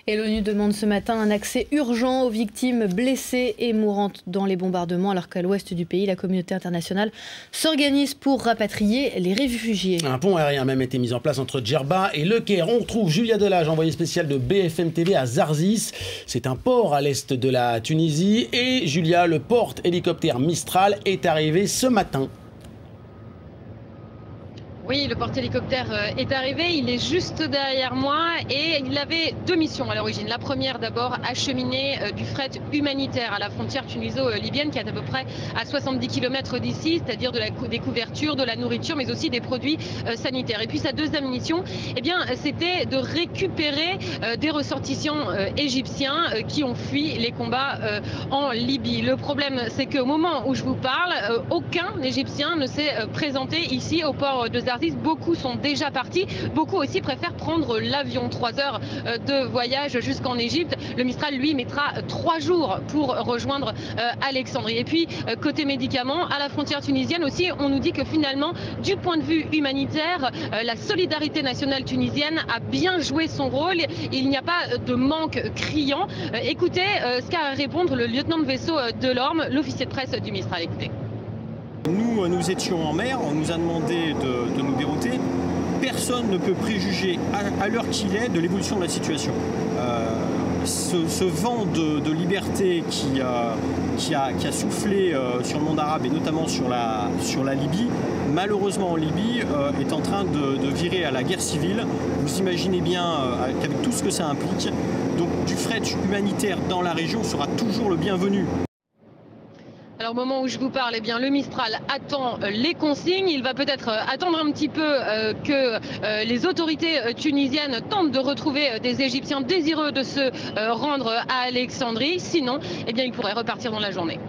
Et l'ONU demande ce matin un accès urgent aux victimes blessées et mourantes dans les bombardements, alors qu'à l'ouest du pays, la communauté internationale s'organise pour rapatrier les réfugiés. Un pont aérien a même été mis en place entre Djerba et Le Caire. On retrouve Julia Delage, envoyée spéciale de BFM TV à Zarzis. C'est un port à l'est de la Tunisie. Et Julia, le porte-hélicoptère Mistral est arrivé ce matin. Oui, le porte-hélicoptère est arrivé, il est juste derrière moi et il avait deux missions à l'origine. La première d'abord, acheminer du fret humanitaire à la frontière tuniso-libyenne qui est à peu près à 70 km d'ici, c'est-à-dire des couvertures, de la nourriture, mais aussi des produits sanitaires. Et puis sa deuxième mission, eh bien, c'était de récupérer des ressortissants égyptiens qui ont fui les combats en Libye. Le problème, c'est qu'au moment où je vous parle, aucun Égyptien ne s'est présenté ici au port de Zarzis. Beaucoup sont déjà partis, beaucoup aussi préfèrent prendre l'avion. 3 heures de voyage jusqu'en Égypte. Le Mistral, lui, mettra 3 jours pour rejoindre Alexandrie. Et puis, côté médicaments, à la frontière tunisienne aussi, on nous dit que finalement, du point de vue humanitaire, la solidarité nationale tunisienne a bien joué son rôle. Il n'y a pas de manque criant. Écoutez ce qu'a à répondre le lieutenant de vaisseau Delorme, l'officier de presse du Mistral. Écoutez. Nous étions en mer, on nous a demandé de nous dérouter. Personne ne peut préjuger à l'heure qu'il est de l'évolution de la situation. Ce vent de liberté qui a soufflé sur le monde arabe et notamment sur la Libye, malheureusement en Libye, est en train de virer à la guerre civile. Vous imaginez bien qu'avec tout ce que ça implique, donc du fret humanitaire dans la région sera toujours le bienvenu. Alors au moment où je vous parle, eh bien, le Mistral attend les consignes. Il va peut-être attendre un petit peu que les autorités tunisiennes tentent de retrouver des Égyptiens désireux de se rendre à Alexandrie. Sinon, eh bien, il pourrait repartir dans la journée.